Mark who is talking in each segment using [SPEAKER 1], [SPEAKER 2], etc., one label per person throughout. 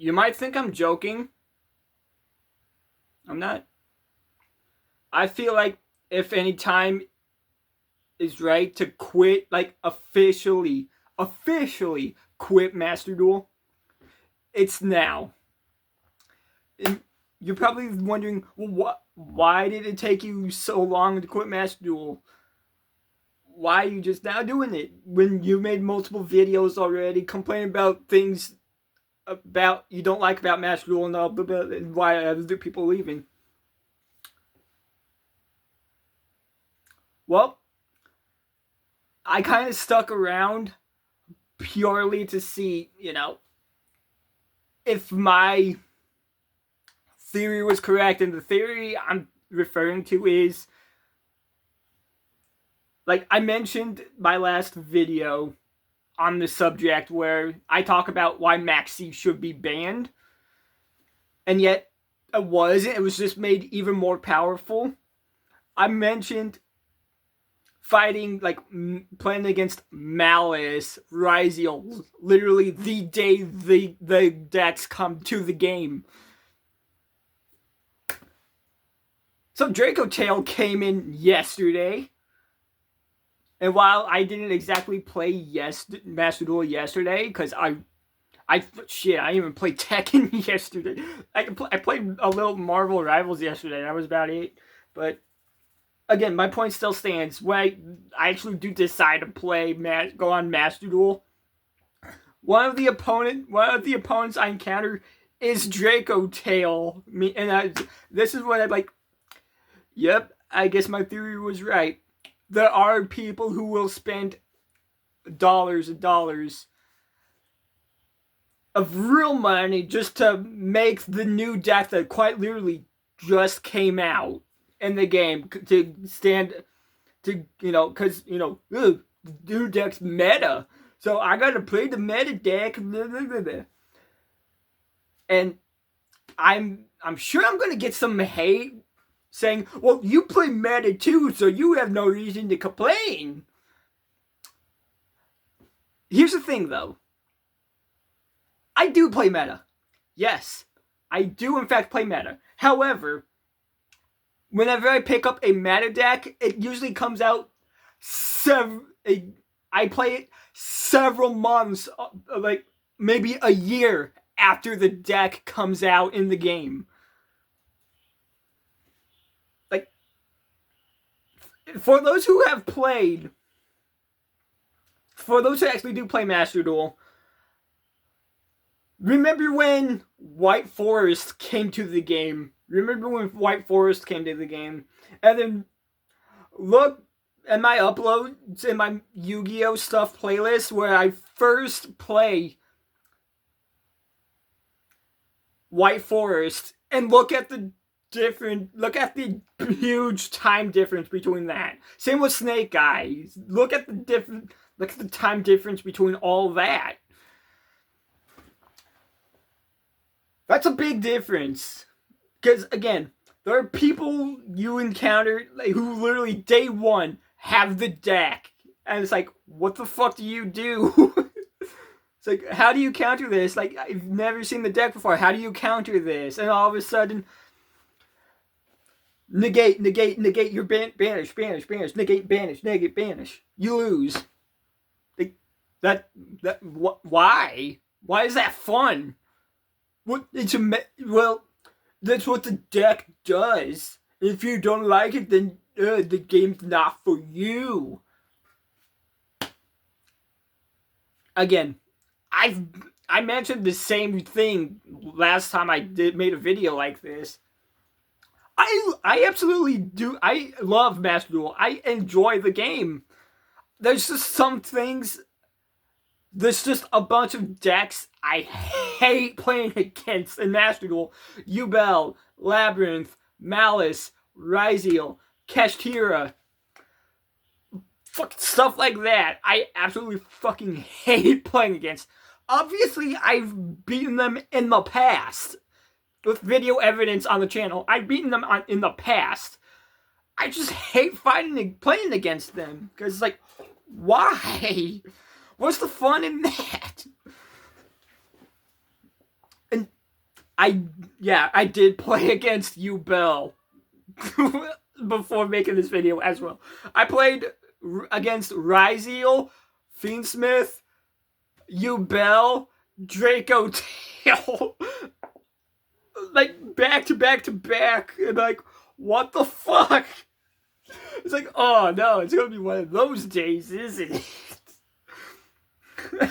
[SPEAKER 1] You might think I'm joking. I'm not. I feel like if any time is right to quit, like officially quit Master Duel, it's now. And you're probably wondering, well, why did it take you so long to quit Master Duel? Why are you just now doing it when you made multiple videos already complaining about things about you don't like about Master Duel and why other people are leaving? Well, I kind of stuck around purely to see, if my theory was correct. And the theory I'm referring to is, like I mentioned my last video on the subject where I talk about why Maxi should be banned. And yet it wasn't. It was just made even more powerful. I mentioned fighting, like playing against Malice, Ryziel, literally the day the decks come to the game. So Draco Tail came in yesterday. And while I didn't exactly play Master Duel yesterday, because I didn't even play Tekken yesterday. I played a little Marvel Rivals yesterday. That was about it. But again, my point still stands. When I actually do decide to go on Master Duel, one of the opponents I encounter is Draco Tail. This is what I'm like. Yep, I guess my theory was right. There are people who will spend dollars and dollars of real money just to make the new deck that quite literally just came out in the game to stand to, because, new deck's meta. So I gotta play the meta deck. And I'm sure I'm gonna get some hate saying, well, you play meta too, so you have no reason to complain. Here's the thing, though. I do play meta. Yes, I do in fact play meta. However, whenever I pick up a meta deck, it usually comes out I play it several months, like maybe a year after the deck comes out in the game. Like, for those who actually do play Master Duel, remember when White Forest came to the game? And then look at my uploads in my Yu-Gi-Oh! Stuff playlist where I first play White Forest, and look at the huge time difference between that. Same with Snake Eyes. Look at the time difference between all that. That's a big difference. Because, again, there are people you encounter who literally day one have the deck. And it's like, what the fuck do you do? It's like, how do you counter this? Like, I've never seen the deck before. How do you counter this? And all of a sudden, negate, you're banish, negate, banish. You lose. Like, why? Why is that fun? Well, that's what the deck does. If you don't like it, then the game's not for you. Again, I mentioned the same thing last time I made a video like this. I absolutely do. I love Master Duel. I enjoy the game. There's just some things. There's just a bunch of decks I hate playing against in Master Duel. Ubel, Labyrinth, Malice, Ryziel, Kashtira. Stuff like that. I absolutely fucking hate playing against. Obviously, I've beaten them in the past. With video evidence on the channel. I've beaten them in the past. I just hate playing against them. Because it's like, why? What's the fun in that? And I did play against you, Bell, before making this video as well. I played against Ryziel, Fiendsmith, you, Bell, Draco Tail, like back to back to back, and like, what the fuck? It's like, oh no, it's gonna be one of those days, isn't it?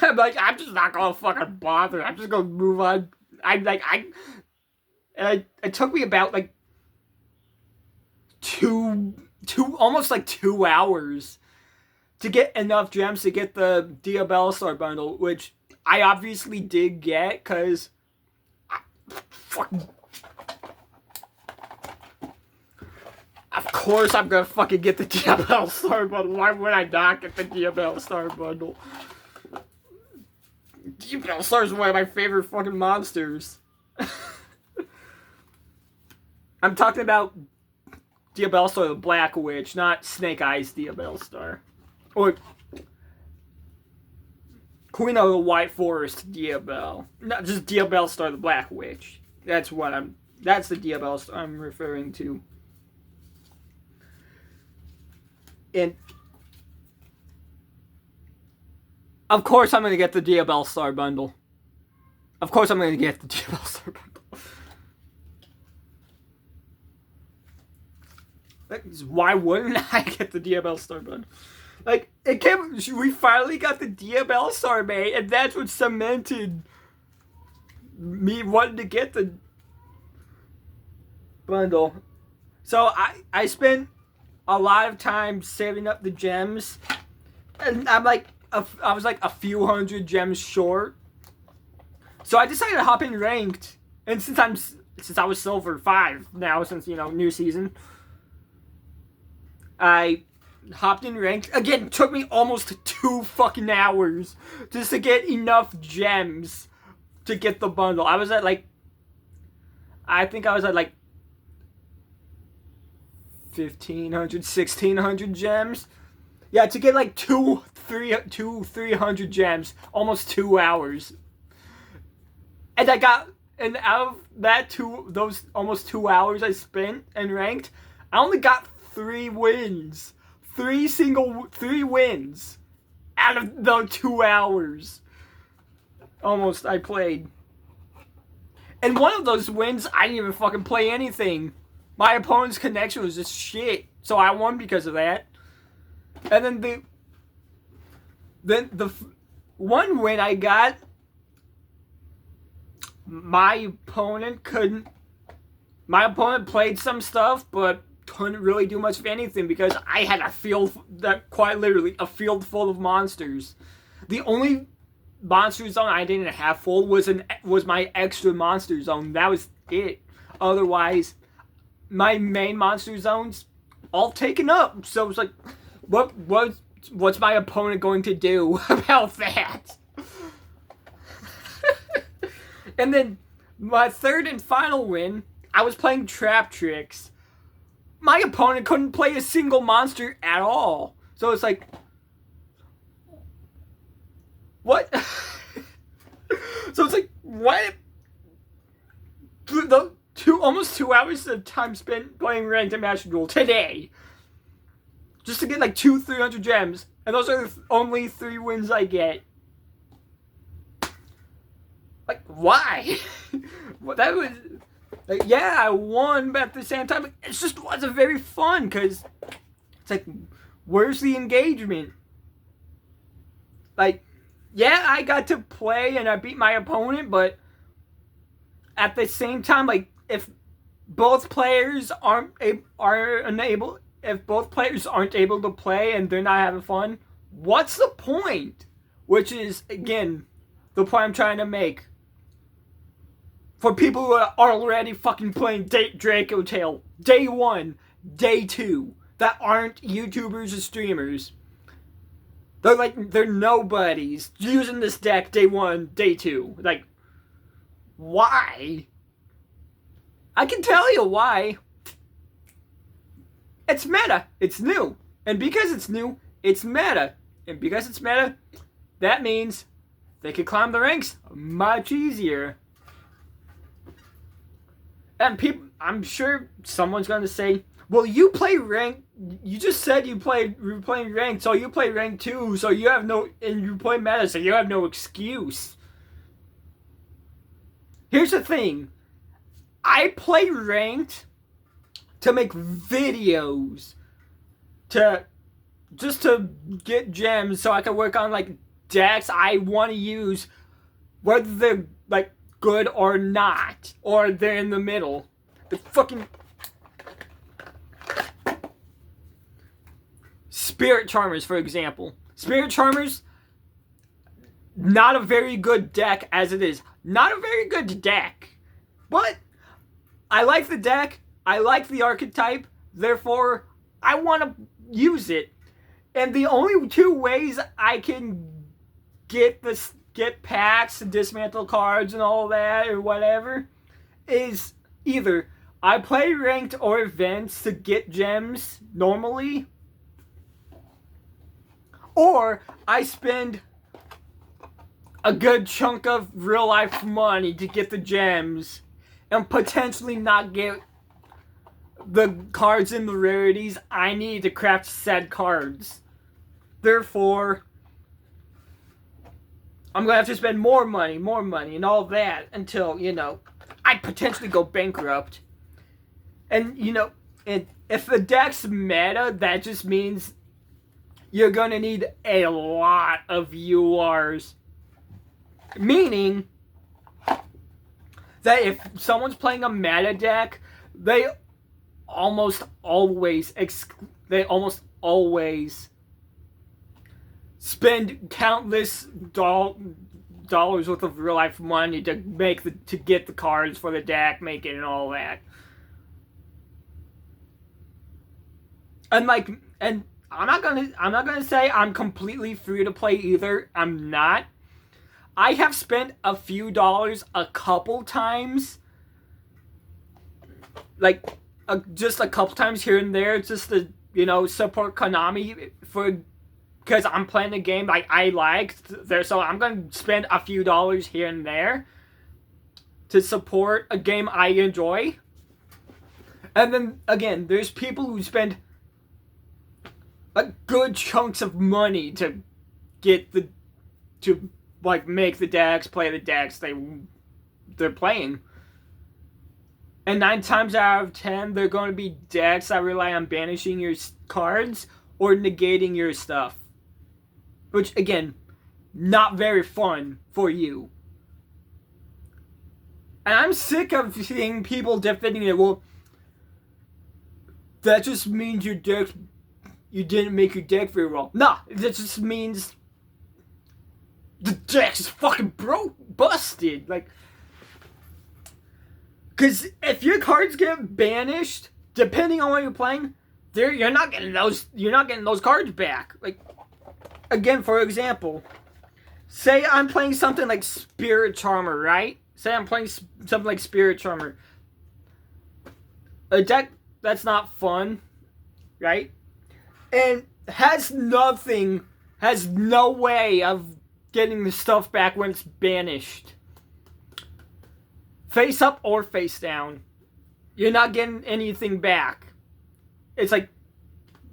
[SPEAKER 1] I'm like, I'm just not gonna fucking bother. I'm just gonna move on. It took me about like almost like 2 hours to get enough gems to get the Duel Star bundle, which I obviously did get, because of course I'm gonna fucking get the Duel Star bundle. Why would I not get the Duel Star bundle? Duel Star is one of my favorite fucking monsters. I'm talking about Duel Star the Black Witch, not Snake Eyes Duel Star. Or Queen of the White Forest Duel. Not just Duel Star the Black Witch. That's the Duel Star I'm referring to. And of course I'm gonna get the Duel Star bundle. Of course I'm gonna get the Duel Star bundle. Why wouldn't I get the Duel Star bundle? Like, we finally got the Duel Star made, and that's what cemented me wanting to get the bundle. So I spent a lot of time saving up the gems, and I was like a few hundred gems short. So I decided to hop in ranked, and since I was silver 5 now, since new season, I hopped in ranked. Again, it took me almost 2 fucking hours just to get enough gems to get the bundle. I think I was at like 1,500, 1,600 gems. Yeah, to get like 300 gems, almost 2 hours. And out of those almost 2 hours I spent and ranked, I only got 3 wins. 3 wins out of the 2 hours almost I played. And one of those wins, I didn't even fucking play anything. My opponent's connection was just shit, so I won because of that. And then the one win I got, my opponent played some stuff, but couldn't really do much of anything because I had quite literally a field full of monsters. The only monster zone I didn't have full was my extra monster zone. That was it. Otherwise, my main monster zones all taken up. So it's like, what's my opponent going to do about that? And then my third and final win, I was playing Trap Tricks. My opponent couldn't play a single monster at all. So it's like, what? So it's like, what? The almost 2 hours of time spent playing ranked and Master Duel today, just to get like 200-300 gems, and those are the only 3 wins I get. Like, why? Well, that was like, yeah, I won, but at the same time, it just wasn't very fun, because it's like, where's the engagement? Like, yeah, I got to play and I beat my opponent, but at the same time, like, if both players aren't able to play and they're not having fun, what's the point? Which is, again, the point I'm trying to make. For people who are already fucking playing Draco Tail, day 1, day 2, that aren't YouTubers or streamers. They're nobodies using this deck day 1, day 2. Like, why? I can tell you why. It's meta. It's new. And because it's new, it's meta. And because it's meta, that means they can climb the ranks much easier. And people, I'm sure someone's going to say, well, you play rank. You just said you were playing ranked, so you play rank too. So you have no, and you play meta, so you have no excuse. Here's the thing: I play ranked to make videos, to get gems, so I can work on like decks I want to use, whether they're like good or not, or they're in the middle. The fucking Spirit Charmers, for example. Spirit Charmers, not a very good deck as it is. Not a very good deck. But I like the deck. I like the archetype. Therefore, I want to use it. And the only two ways I can get packs and dismantle cards and all that or whatever is either I play ranked or events to get gems normally, or I spend a good chunk of real life money to get the gems and potentially not get the cards and the rarities I need to craft said cards. Therefore, I'm going to have to spend more money, and all that until, I potentially go bankrupt. And, and if the deck's meta, that just means you're going to need a lot of URs. Meaning that if someone's playing a meta deck, they almost always spend countless dollars worth of real life money to get the cards for the deck, make it and all that. And I'm not gonna say I'm completely free to play either. I'm not. I have spent a few dollars a couple times, just a couple times here and there, just to support Konami because I'm playing a game I liked there, so I'm gonna spend a few dollars here and there to support a game I enjoy. And then again, there's people who spend good chunks of money to make the decks, play the decks they're playing. And 9 times out of 10, they're going to be decks that rely on banishing your cards or negating your stuff. Which, again, not very fun for you. And I'm sick of seeing people defending it. Well, that just means you didn't make your deck very well. Nah, that just means the deck's fucking busted. Because if your cards get banished, depending on what you're playing, you're not getting those cards back. Again, for example, say I'm playing something like Spirit Charmer, right? Say I'm playing something like Spirit Charmer. A deck that's not fun, right? And has no way of getting the stuff back when it's banished. Face up or face down, you're not getting anything back. It's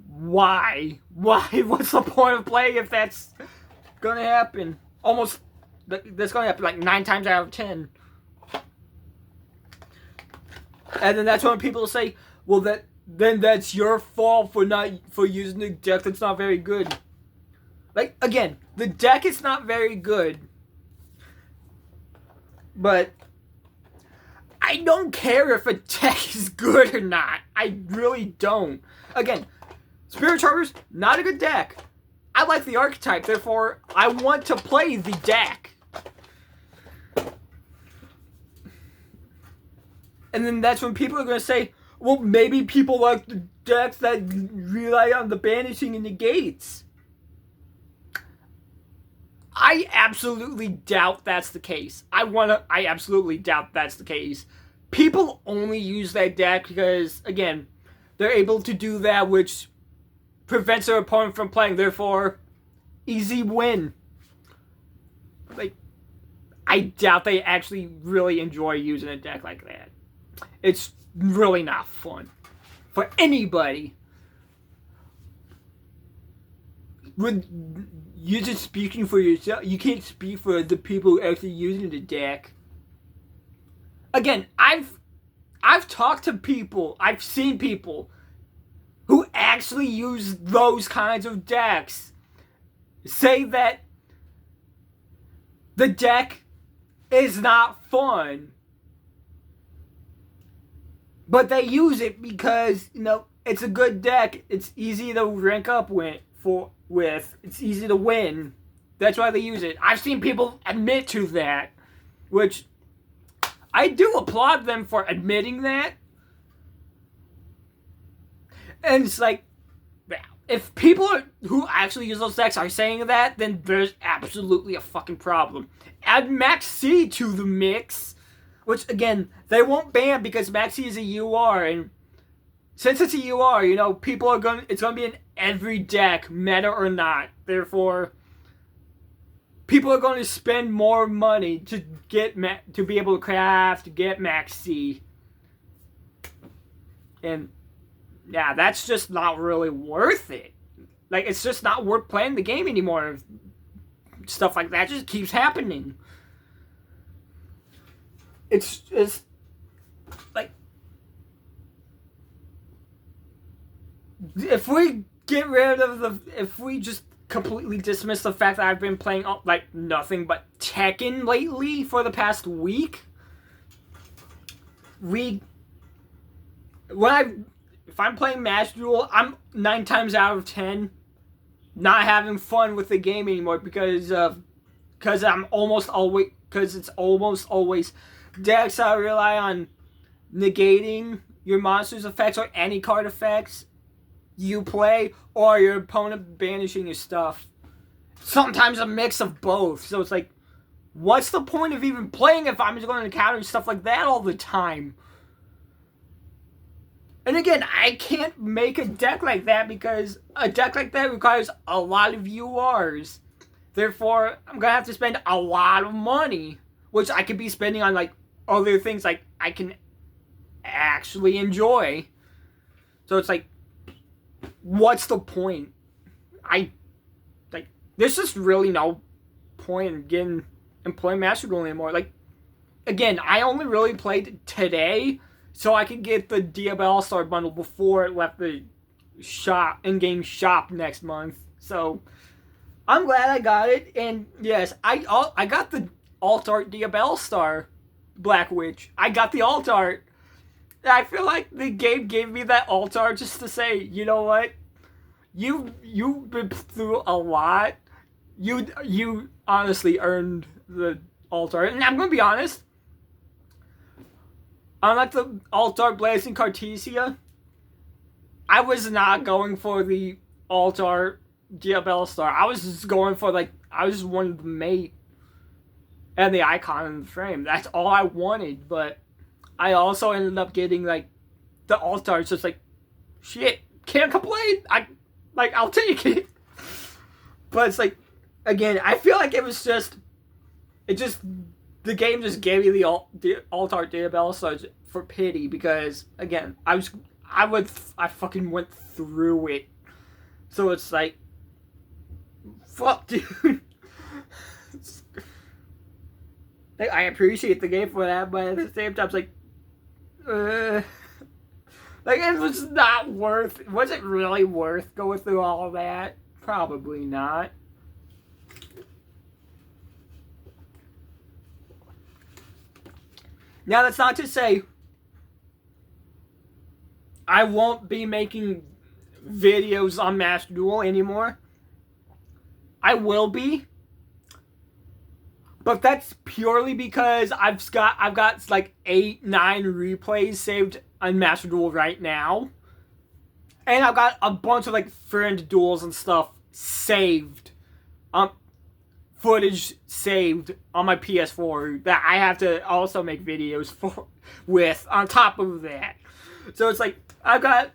[SPEAKER 1] why? What's the point of playing if that's gonna happen? That's gonna happen 9 times out of 10. And then that's when people say, well, then that's your fault for using a deck that's not very good. Again, the deck is not very good, but I don't care if a deck is good or not. I really don't. Again, Spirit Charmer's not a good deck. I like the archetype, therefore I want to play the deck. And then that's when people are going to say, well, maybe people like the decks that rely on the banishing and negates. I absolutely doubt that's the case. I absolutely doubt that's the case. People only use that deck because, again, they're able to do that, which prevents their opponent from playing. Therefore, easy win. I doubt they actually really enjoy using a deck like that. It's really not fun for anybody. When you're just speaking for yourself, you can't speak for the people actually using the deck. Again, I've talked to people, I've seen people who actually use those kinds of decks say that the deck is not fun. But they use it because, it's a good deck. It's easy to rank up with. It's easy to win. That's why they use it. I've seen people admit to that, which I do applaud them for admitting that. And it's like, if people who actually use those decks are saying that, then there's absolutely a fucking problem. Add Max C to the mix, which, again, they won't ban because Max C is a UR, and since it's a UR, it's gonna be in every deck, meta or not. Therefore, people are going to spend more money to be able to get Max C. And yeah, that's just not really worth it. Like, it's just not worth playing the game anymore. Stuff like that just keeps happening. It's like, if we just completely dismiss the fact that I've been playing like nothing but Tekken lately for the past week, if I'm playing Master Duel, I'm 9 times out of 10 not having fun with the game anymore because it's almost always decks that rely on negating your monster's effects or any card effects you play, or your opponent banishing your stuff. Sometimes a mix of both. So it's like, what's the point of even playing if I'm just going to encounter stuff like that all the time? And again, I can't make a deck like that because a deck like that requires a lot of URs. Therefore, I'm going to have to spend a lot of money, which I could be spending on like other things like I can actually enjoy. So it's like, what's the point? There's just really no point in playing Master Duel anymore. Like, again, I only really played today so I could get the Duel All-Star bundle before it left the in-game shop next month. So, I'm glad I got it. And yes, I got the alt-art Duel All-Star Black Witch. I got the alt-art. I feel like the game gave me that alt-art just to say, you know what? You've been through a lot. You honestly earned the alt-art. And I'm going to be honest. Unlike the alt-art Blazing Cartesia, I was not going for the alt-art Duel Star. I was just going for, I just wanted the mate and the icon in the frame. That's all I wanted, but I also ended up getting, the alt-art. So it's like, shit, can't complain. I'll take it. But it's like, again, I feel like the game just gave me the alt-art Duel Stars for pity because, again, I fucking went through it. So it's like, fuck, dude. I appreciate the game for that, but at the same time, it's like, it was not worth. Was it really worth going through all of that? Probably not. Now, that's not to say I won't be making videos on Master Duel anymore. I will be. But that's purely because I've got like 8, 9 replays saved on Master Duel right now. And I've got a bunch of friend duels and stuff saved. Footage saved on my PS4 that I have to also make videos with on top of that. So it's like I've got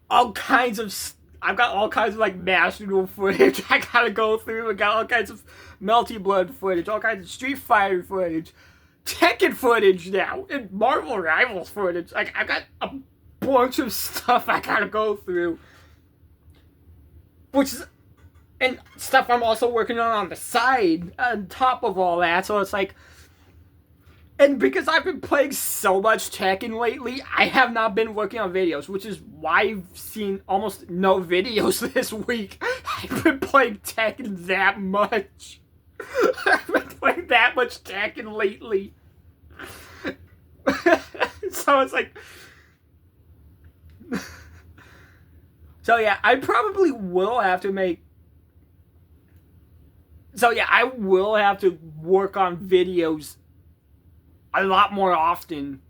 [SPEAKER 1] all kinds of Master Duel footage I gotta go through. I got all kinds of Melty Blood footage, all kinds of Street Fighter footage, Tekken footage now and Marvel Rivals footage. Like, I got a bunch of stuff I gotta go through, which is, and stuff I'm also working on the side on top of all that. So it's like, and because I've been playing so much Tekken lately, I have not been working on videos, which is why I've seen almost no videos this week. I've been playing Tekken that much. I've been playing that much Tekken lately. So it's like, so yeah, I probably will have to make, so yeah, I will have to work on videos a lot more often.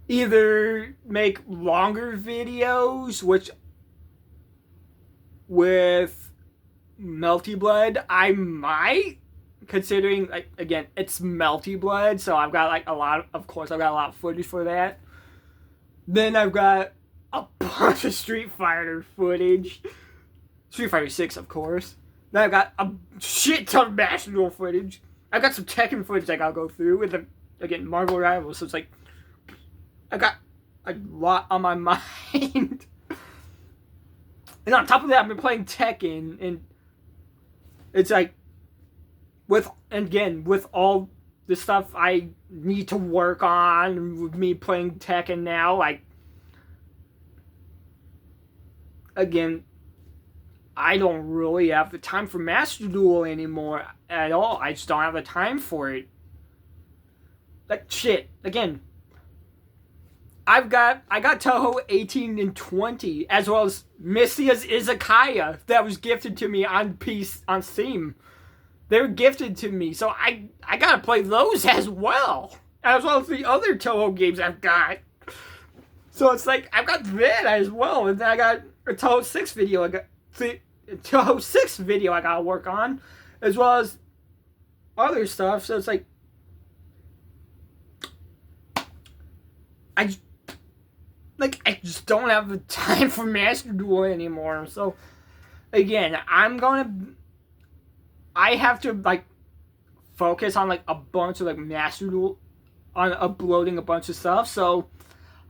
[SPEAKER 1] Either make longer videos, which with Melty Blood, I might, considering, like, again, it's Melty Blood, so I've got, like, a lot of footage for that. Then I've got a bunch of Street Fighter footage. Street Fighter 6, of course. Then I've got a shit ton of Master Duel footage. I've got some Tekken footage I gotta go through with, again, Marvel Rivals, so it's like, I got a lot on my mind. And on top of that, I've been playing Tekken, and it's like, with all the stuff I need to work on, with me playing Tekken now, like, again, I don't really have the time for Master Duel anymore at all. I just don't have the time for it. Like, shit, again, I got Toho 18 and 20, as well as Mystia's Izakaya that was gifted to me on Steam. They were gifted to me, so I gotta play those as well as the other Toho games I've got. So it's like, I've got that as well, and then I got a Toho 6 video I gotta work on, as well as other stuff. So it's like, I just don't have the time for Master Duel anymore. So again, I have to, like, focus on, like, a bunch of, like, Master Duel, on uploading a bunch of stuff. So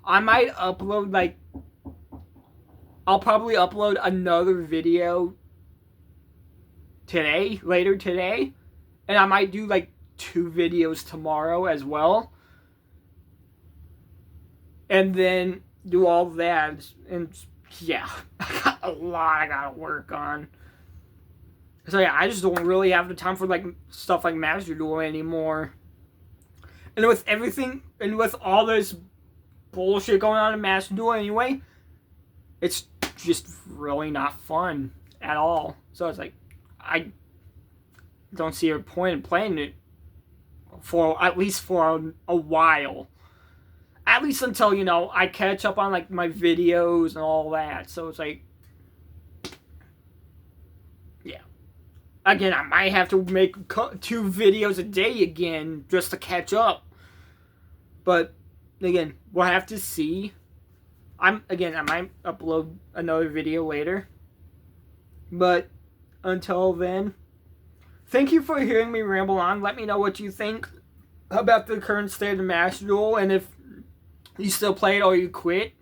[SPEAKER 1] I might upload, like, I'll probably upload another video later today, and I might do, like, 2 videos tomorrow as well, and then do all that. And yeah, I got a lot I gotta work on. So yeah, I just don't really have the time for, like, stuff like Master Duel anymore. And with everything, and with all this bullshit going on in Master Duel anyway, it's just really not fun at all. So it's like, I don't see a point in playing it at least for a while. At least until, you know, I catch up on, like, my videos and all that. So it's like, yeah. Again, I might have to make 2 videos a day again just to catch up. But again, we'll have to see. I might upload another video later. But until then, thank you for hearing me ramble on. Let me know what you think about the current state of Master Duel, and if you still play it or you quit.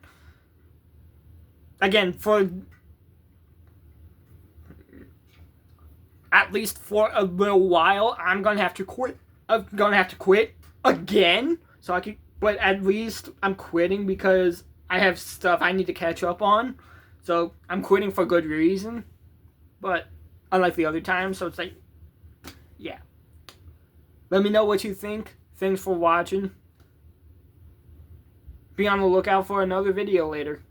[SPEAKER 1] Again, for at least for a little while, I'm gonna have to quit. I'm gonna have to quit again, so I can. But at least I'm quitting because I have stuff I need to catch up on. So I'm quitting for good reason. But unlike the other times, so it's like, yeah. Let me know what you think. Thanks for watching. Be on the lookout for another video later.